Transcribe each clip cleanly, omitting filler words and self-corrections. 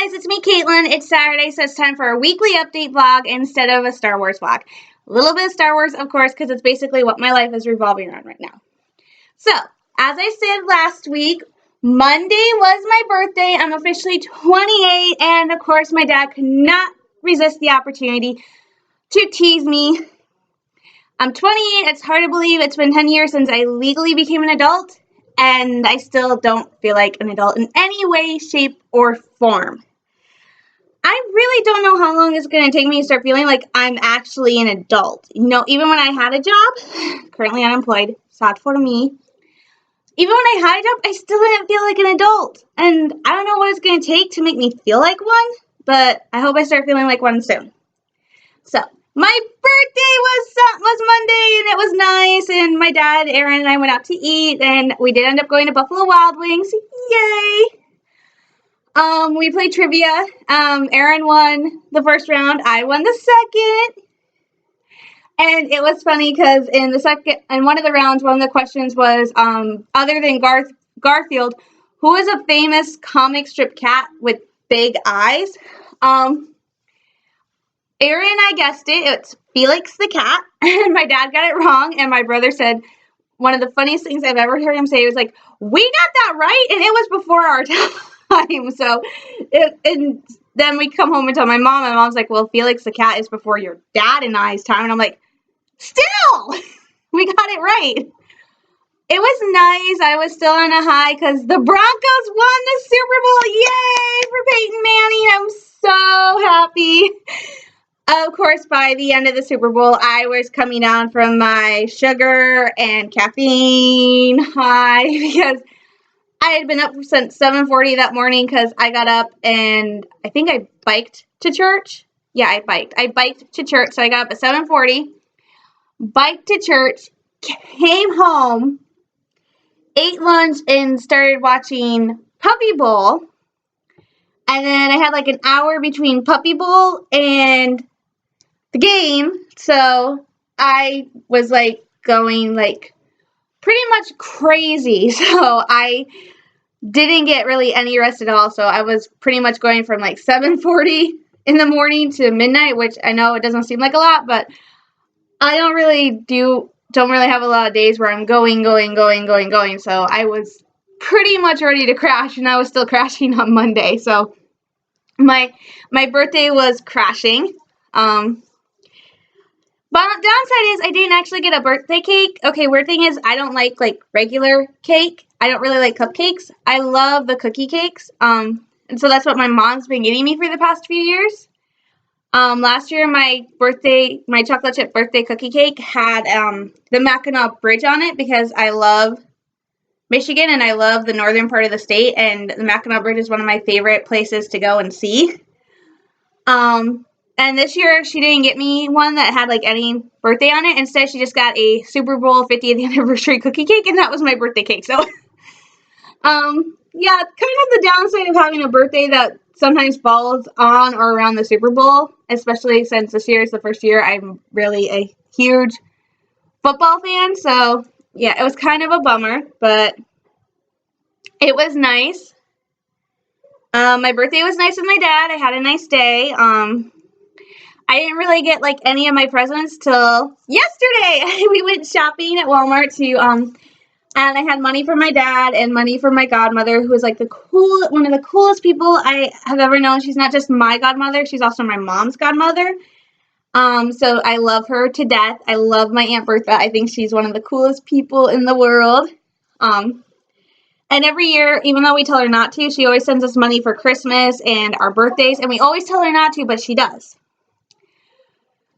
guys, it's me, Caitlin. It's Saturday, so it's time for a weekly update vlog instead of a Star Wars vlog. A little bit of Star Wars, of course, because it's basically what my life is revolving around right now. So, as I said last week, Monday was my birthday. I'm officially 28, and of course, my dad could not resist the opportunity to tease me. I'm 28. It's hard to believe it's been 10 years since I legally became an adult, and I still don't feel like an adult in any way, shape, or form. I really don't know how long it's going to take me to start feeling like I'm actually an adult. You know, even when I had a job, currently unemployed, sad for me. Even when I had a job, I still didn't feel like an adult. And I don't know what it's going to take to make me feel like one, but I hope I start feeling like one soon. So, my birthday was Monday, and it was nice, and my dad, Aaron, and I went out to eat, and we did end up going to Buffalo Wild Wings. Yay! We played trivia. Aaron won the first round. I won the second. And it was funny because in one of the rounds, one of the questions was, other than Garfield, who is a famous comic strip cat with big eyes? Aaron and I guessed it. It's Felix the cat. And my dad got it wrong. And my brother said, one of the funniest things I've ever heard him say was like, we got that right, and it was before our time. So, and then we come home and tell my mom, and mom's like, well, Felix the cat is before your dad and I's time. And I'm like, still, we got it right. It was nice. I was still on a high because the Broncos won the Super Bowl. Yay for Peyton Manning. I'm so happy. Of course, by the end of the Super Bowl, I was coming down from my sugar and caffeine high because I had been up since 7:40 that morning because I got up and I think I biked to church. Yeah, I biked. I biked to church, so I got up at 7:40, biked to church, came home, ate lunch, and started watching Puppy Bowl. And then I had like an hour between Puppy Bowl and the game, so I was like going like pretty much crazy. So I didn't get really any rest at all. So I was pretty much going from like 7:40 in the morning to midnight, which I know it doesn't seem like a lot, but I don't really have a lot of days where I'm going. So I was pretty much ready to crash, and I was still crashing on Monday. So my birthday was crashing. But downside is I didn't actually get a birthday cake. Okay, weird thing is I don't like regular cake. I don't really like cupcakes. I love the cookie cakes. And so that's what my mom's been getting me for the past few years. Last year my chocolate chip birthday cookie cake had the Mackinac Bridge on it because I love Michigan and I love the northern part of the state, and the Mackinac Bridge is one of my favorite places to go and see. And this year, she didn't get me one that had, like, any birthday on it. Instead, she just got a Super Bowl 50th anniversary cookie cake, and that was my birthday cake. So, yeah, kind of the downside of having a birthday that sometimes falls on or around the Super Bowl, especially since this year is the first year I'm really a huge football fan. So, yeah, it was kind of a bummer, but it was nice. My birthday was nice with my dad. I had a nice day. I didn't really get like any of my presents till yesterday. We went shopping at Walmart and I had money from my dad and money from my godmother, who is like one of the coolest people I have ever known. She's not just my godmother, she's also my mom's godmother. So I love her to death. I love my Aunt Bertha. I think she's one of the coolest people in the world. And every year, even though we tell her not to, she always sends us money for Christmas and our birthdays, and we always tell her not to, but she does.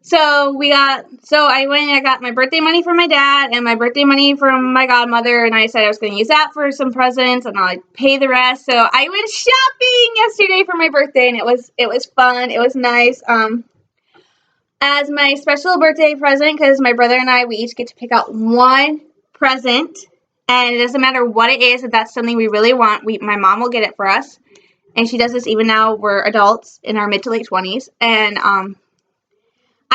So I went and I got my birthday money from my dad and my birthday money from my godmother, and I said I was going to use that for some presents and I'll pay the rest. So I went shopping yesterday for my birthday, and it was fun. It was nice. As my special birthday present, because my brother and I, we each get to pick out one present, and it doesn't matter what it is. If that's something we really want, my mom will get it for us, and she does this even now we're adults in our mid to late 20s, and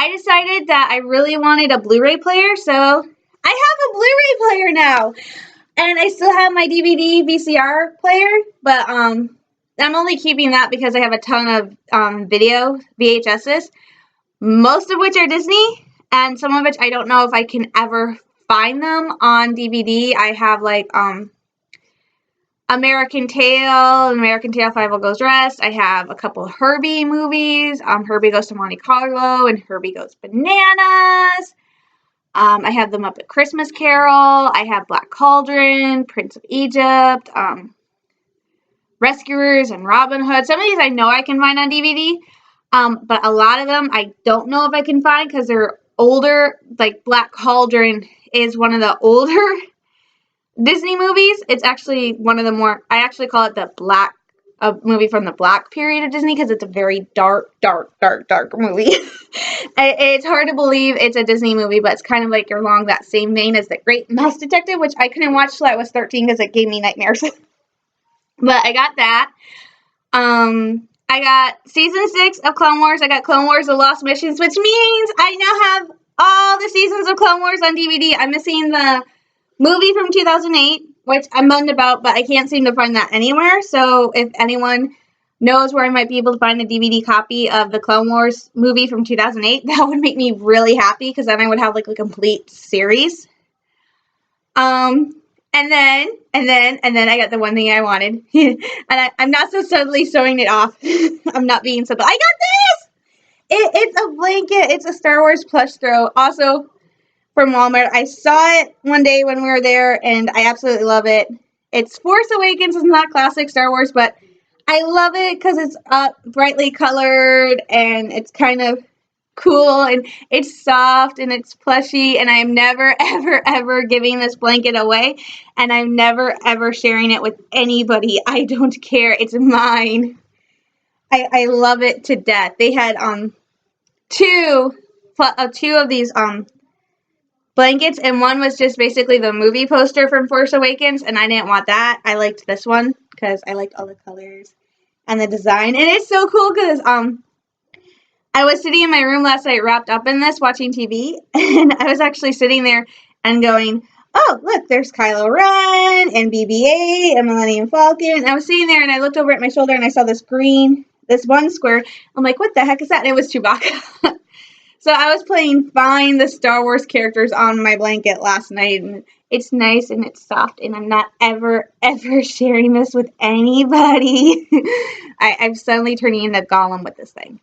I decided that I really wanted a Blu-ray player, so I have a Blu-ray player now. And I still have my DVD VCR player, but I'm only keeping that because I have a ton of video VHSs, most of which are Disney, and some of which I don't know if I can ever find them on DVD. I have like American Tail, Five Goes West. I have a couple of Herbie movies, Herbie Goes to Monte Carlo and Herbie Goes Bananas. I have The Muppet Christmas Carol. I have Black Cauldron, Prince of Egypt, Rescuers, and Robin Hood. Some of these I know I can find on DVD, but a lot of them I don't know if I can find because they're older. Like Black Cauldron is one of the older Disney movies. It's actually one of the more, I actually call it the black, a movie from the black period of Disney because it's a very dark movie. It's hard to believe it's a Disney movie, but it's kind of like along that same vein as The Great Mouse Detective, which I couldn't watch till I was 13 because it gave me nightmares. But I got that. I got season 6 of Clone Wars. I got Clone Wars: The Lost Missions, which means I now have all the seasons of Clone Wars on DVD. I'm missing the movie from 2008, which I'm bummed about, but I can't seem to find that anywhere. So if anyone knows where I might be able to find a DVD copy of the Clone Wars movie from 2008, that would make me really happy because then I would have like a complete series. And then I got the one thing I wanted. And I'm not so subtly showing it off. I'm not being subtle. I got this! It's a blanket. It's a Star Wars plush throw. Also from Walmart. I saw it one day when we were there, and I absolutely love it. It's Force Awakens. It's not classic Star Wars, but I love it because it's brightly colored, and it's kind of cool, and it's soft, and it's plushy, and I'm never, ever, ever giving this blanket away, and I'm never, ever sharing it with anybody. I don't care. It's mine. I love it to death. They had two of these blankets, and one was just basically the movie poster from Force Awakens, and I didn't want that. I liked this one because I liked all the colors and the design, and it's so cool because I was sitting in my room last night wrapped up in this watching TV, and I was actually sitting there and going, oh, look, there's Kylo Ren and BB-8 and Millennium Falcon. And I was sitting there and I looked over at my shoulder and I saw this one square. I'm like, what the heck is that? And it was Chewbacca. So I was playing Find the Star Wars characters on my blanket last night, and it's nice and it's soft, and I'm not ever, ever sharing this with anybody. I'm suddenly turning into Gollum with this thing.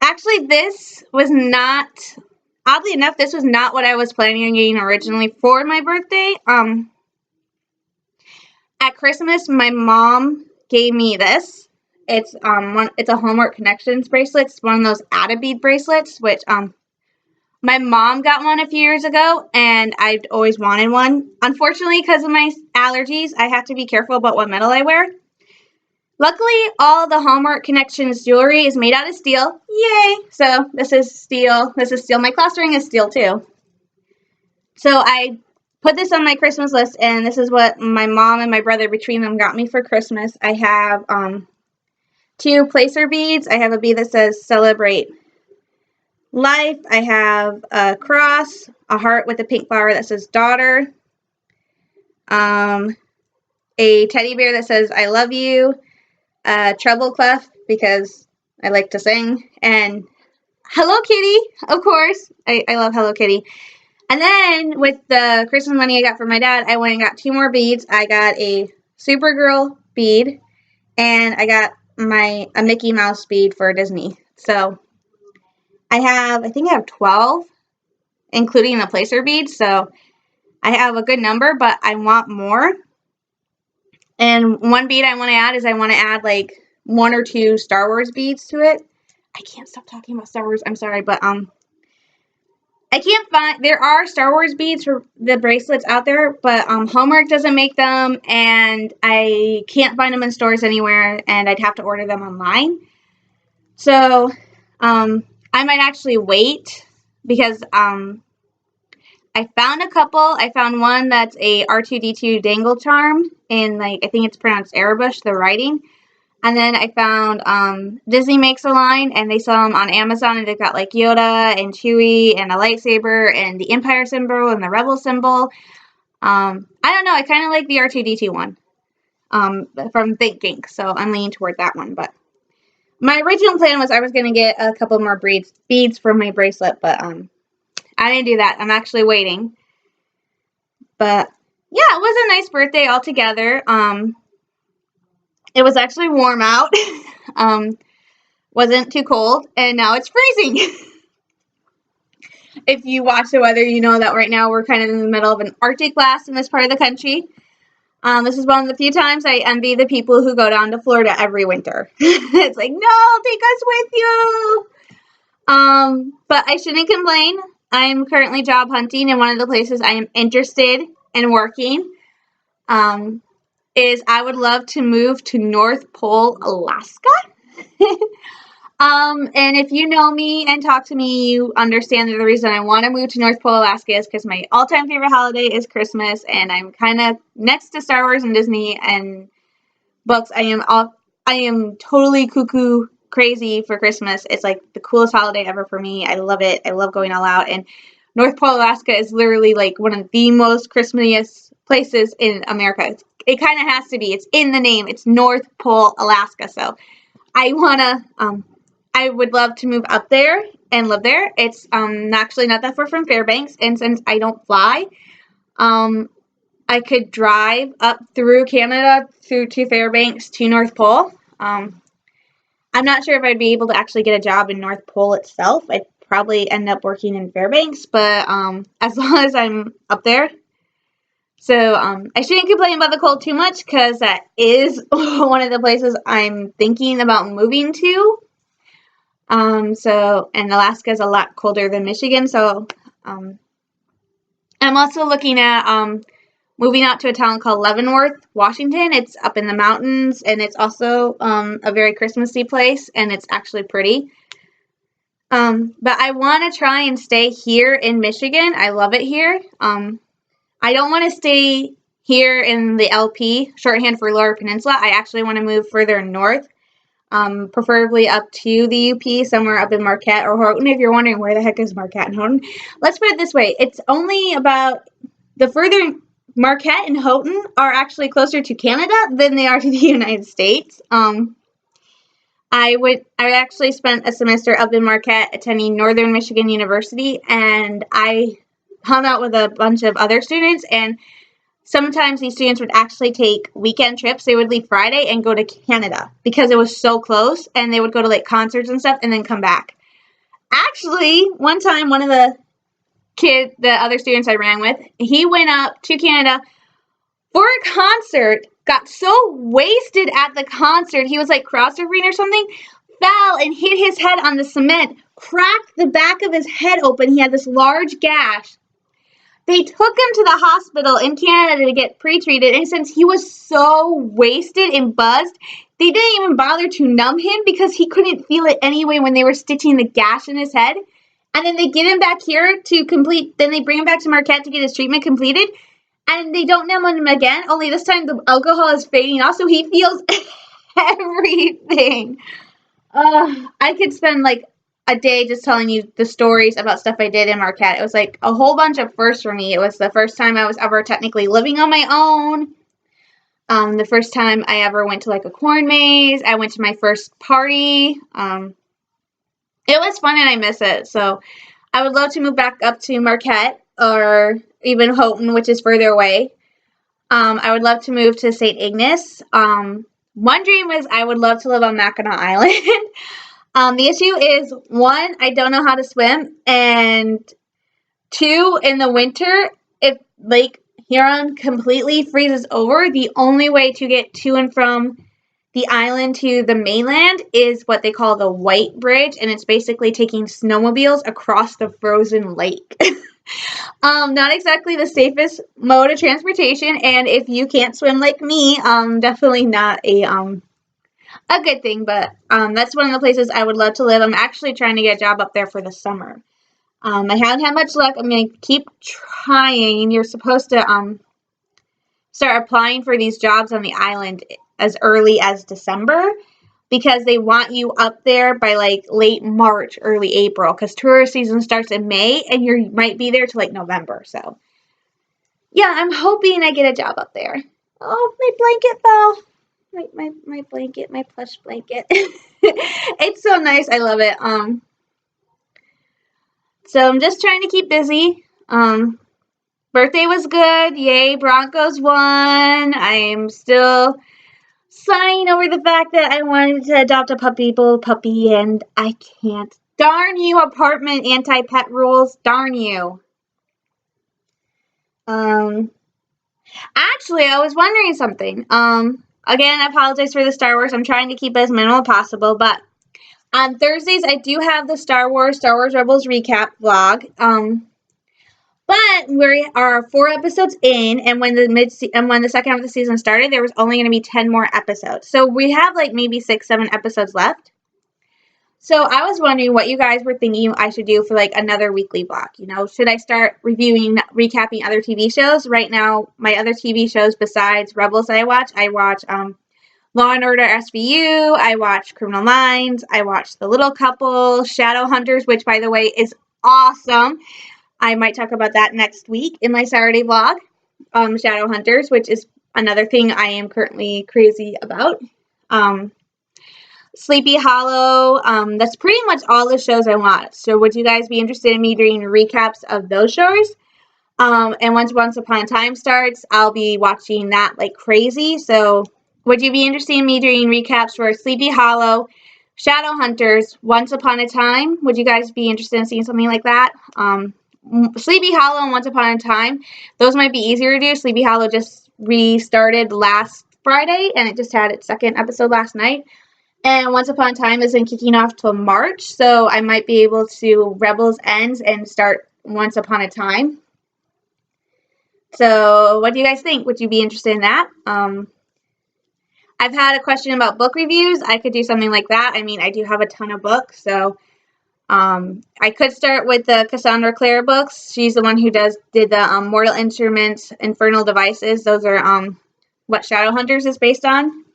Actually, this was not, oddly enough, this was not what I was planning on getting originally for my birthday. At Christmas, my mom gave me this. It's it's a Hallmark Connections bracelet. It's one of those Atta bead bracelets, which my mom got one a few years ago, and I've always wanted one. Unfortunately, because of my allergies, I have to be careful about what metal I wear. Luckily, all the Hallmark Connections jewelry is made out of steel. Yay! So this is steel. This is steel. My class ring is steel too. So I put this on my Christmas list, and this is what my mom and my brother between them got me for Christmas. I have 2 placer beads. I have a bead that says Celebrate Life. I have a cross, a heart with a pink flower that says Daughter, a teddy bear that says I love you, a treble clef because I like to sing, and Hello Kitty, of course. I love Hello Kitty. And then with the Christmas money I got from my dad, I went and got 2 more beads. I got a Supergirl bead, and I got a Mickey Mouse bead for Disney. So I think I have 12, including the placer beads. So I have a good number, but I want more. And one bead I want to add is I want to add like 1 or 2 Star Wars beads to it. I can't stop talking about Star Wars. I'm sorry, but I can't find, there are Star Wars beads for the bracelets out there, but Hallmark doesn't make them, and I can't find them in stores anywhere, and I'd have to order them online. So I might actually wait because I found a couple. I found one that's a R2-D2 dangle charm in, like, I think it's pronounced Erebush, the writing. And then I found Disney makes a line, and they sell them on Amazon, and they've got like Yoda and Chewie and a lightsaber and the Empire symbol and the Rebel symbol. I don't know. I kind of like the R2-D2 one. from thinking. So I'm leaning toward that one. But my original plan was I was going to get a couple more beads for my bracelet, but I didn't do that. I'm actually waiting. But yeah, it was a nice birthday altogether. It was actually warm out. Wasn't too cold, and now it's freezing. If you watch the weather, you know that right now we're kind of in the middle of an Arctic blast in this part of the country. This is one of the few times I envy the people who go down to Florida every winter. It's like, no, take us with you. But I shouldn't complain. I'm currently job hunting, and one of the places I am interested in working is I would love to move to North Pole, Alaska. And if you know me and talk to me, you understand that the reason I want to move to North Pole, Alaska is because my all-time favorite holiday is Christmas, and I'm kind of next to Star Wars and Disney and books. I am totally cuckoo crazy for Christmas. It's like the coolest holiday ever for me. I love it. I love going all out, and North Pole, Alaska is literally like one of the most Christmasiest places in America. It kind of has to be. It's in the name. It's North Pole, Alaska. So I would love to move up there and live there. It's actually not that far from Fairbanks, and since I don't fly, I could drive up through Canada through to Fairbanks to North Pole. I'm not sure if I'd be able to actually get a job in North Pole itself. I'd probably end up working in Fairbanks, but as long as I'm up there. So I shouldn't complain about the cold too much because that is one of the places I'm thinking about moving to. And Alaska is a lot colder than Michigan, so I'm also looking at moving out to a town called Leavenworth, Washington. It's up in the mountains, and it's also a very Christmassy place, and it's actually pretty. But I want to try and stay here in Michigan. I love it here. I don't want to stay here in the LP, shorthand for Lower Peninsula. I actually want to move further north, preferably up to the UP, somewhere up in Marquette or Houghton. If you're wondering where the heck is Marquette and Houghton, let's put it this way. It's only about the further Marquette and Houghton are actually closer to Canada than they are to the United States. I actually spent a semester up in Marquette attending Northern Michigan University, and I hung out with a bunch of other students, and sometimes these students would actually take weekend trips. They would leave Friday and go to Canada because it was so close, and they would go to like concerts and stuff and then come back. Actually, one time, one of the other students I ran with, he went up to Canada for a concert, got so wasted at the concert, he was like cross-surfing or something, fell and hit his head on the cement, cracked the back of his head open. He had this large gash. They took him to the hospital in Canada to get pre-treated, and since he was so wasted and buzzed, they didn't even bother to numb him because he couldn't feel it anyway when they were stitching the gash in his head. And then they get him back here then they bring him back to Marquette to get his treatment completed, and they don't numb him again, only this time the alcohol is fading off, so he feels everything. I could spend like a day just telling you the stories about stuff I did in Marquette. It was like a whole bunch of firsts for me. It was the first time I was ever technically living on my own. The first time I ever went to like a corn maze. I went to my first party. It was fun and I miss it. So I would love to move back up to Marquette or even Houghton, which is further away. I would love to move to St. Ignace. One dream is I would love to live on Mackinac Island. The issue is, one, I don't know how to swim, and two, in the winter, if Lake Huron completely freezes over, the only way to get to and from the island to the mainland is what they call the White Bridge, and it's basically taking snowmobiles across the frozen lake. Not exactly the safest mode of transportation, and if you can't swim like me, definitely not a good thing, but that's one of the places I would love to live. I'm actually trying to get a job up there for the summer. I haven't had much luck. I'm going to keep trying. You're supposed to start applying for these jobs on the island as early as December because they want you up there by like late March, early April, because tourist season starts in May and you might be there till like November. So yeah, I'm hoping I get a job up there. Oh, my blanket fell. My blanket, my plush blanket. It's so nice. I love it. So I'm just trying to keep busy. Birthday was good. Yay, Broncos won. I'm still sighing over the fact that I wanted to adopt a puppy, and I can't. Darn you, apartment anti-pet rules. Darn you. Actually, I was wondering something. Again, I apologize for the Star Wars. I'm trying to keep it as minimal as possible, but on Thursdays, I do have the Star Wars Rebels recap vlog. But we are 4 episodes in, and when the second half of the season started, there was only going to be 10 more episodes. So we have like maybe 6-7 episodes left. So I was wondering what you guys were thinking I should do for like another weekly vlog. You know, should I start recapping other TV shows? Right now, my other TV shows besides Rebels that I watch Law and Order SVU, I watch Criminal Minds, I watch The Little Couple, Shadowhunters, which by the way is awesome. I might talk about that next week in my Saturday vlog. Shadowhunters, which is another thing I am currently crazy about. Sleepy Hollow. That's pretty much all the shows I watch. So would you guys be interested in me doing recaps of those shows? And once Upon a Time starts, I'll be watching that like crazy. So would you be interested in me doing recaps for Sleepy Hollow, Shadowhunters, Once Upon a Time? Would you guys be interested in seeing something like that? Sleepy Hollow and Once Upon a Time, those might be easier to do. Sleepy Hollow just restarted last Friday, and it just had its second episode last night. And Once Upon a Time isn't kicking off till March, so I might be able to Rebels ends and start Once Upon a Time. So what do you guys think? Would you be interested in that? I've had a question about book reviews. I could do something like that. I mean, I do have a ton of books, so I could start with the Cassandra Clare books. She's the one who did the Mortal Instruments, Infernal Devices. Those are what Shadowhunters is based on.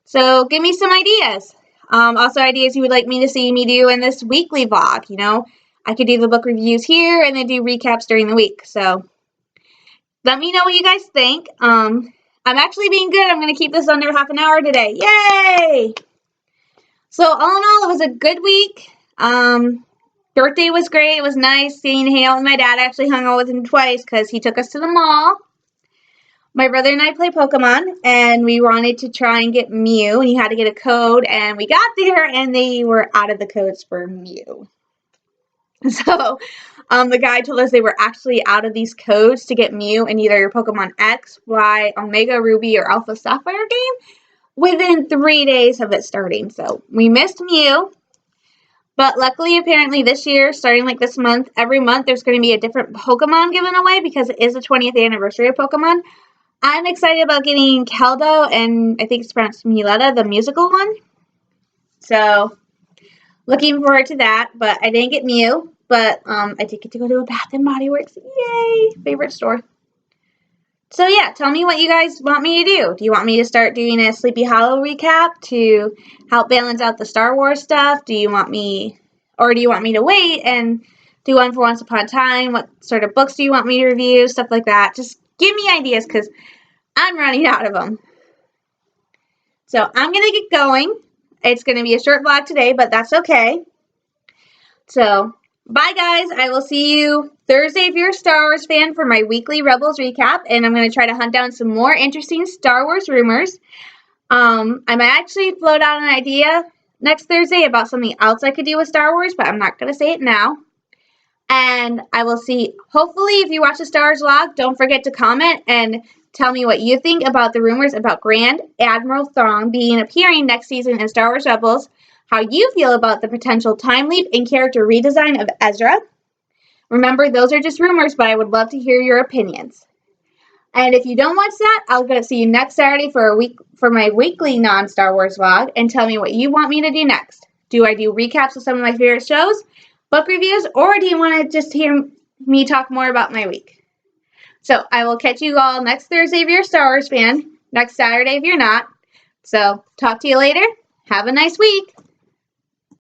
So give me some ideas. Also ideas you would like me to see me do in this weekly vlog. You know, I could do the book reviews here and then do recaps during the week. So let me know what you guys think. I'm actually being good. I'm going to keep this under half an hour today. Yay! So all in all, it was a good week. Birthday was great. It was nice hanging out with my dad. I actually hung out with him twice because he took us to the mall. My brother and I play Pokemon, and we wanted to try and get Mew, and you had to get a code, and we got there, and they were out of the codes for Mew. So, the guy told us they were actually out of these codes to get Mew in either your Pokemon X, Y, Omega Ruby, or Alpha Sapphire game within 3 days of it starting. So, we missed Mew. But luckily, apparently this year, starting like this month, every month there's going to be a different Pokemon given away because it is the 20th anniversary of Pokemon. I'm excited about getting Keldo, and I think it's pronounced Muleta, the musical one. So, looking forward to that. But I didn't get Mew, but I did get to go to a Bath & Body Works. Yay! Favorite store. So yeah, tell me what you guys want me to do. Do you want me to start doing a Sleepy Hollow recap to help balance out the Star Wars stuff? Do you want me to wait and do one for Once Upon a Time? What sort of books do you want me to review? Stuff like that. Just give me ideas because I'm running out of them. So I'm going to get going. It's going to be a short vlog today, but that's okay. So bye, guys. I will see you Thursday if you're a Star Wars fan for my weekly Rebels recap, and I'm going to try to hunt down some more interesting Star Wars rumors. I might actually float out an idea next Thursday about something else I could do with Star Wars, but I'm not going to say it now. And I will see, hopefully, if you watch the Star Wars vlog, don't forget to comment and tell me what you think about the rumors about Grand Admiral Thrawn appearing next season in Star Wars Rebels, how you feel about the potential time leap and character redesign of Ezra. Remember, those are just rumors, but I would love to hear your opinions. And if you don't watch that, I'll go see you next Saturday for my weekly non-Star Wars vlog, and tell me what you want me to do next. Do I do recaps of some of my favorite shows, book reviews, or do you want to just hear me talk more about my week? So I will catch you all next Thursday if you're a Star Wars fan, next Saturday if you're not. So talk to you later. Have a nice week.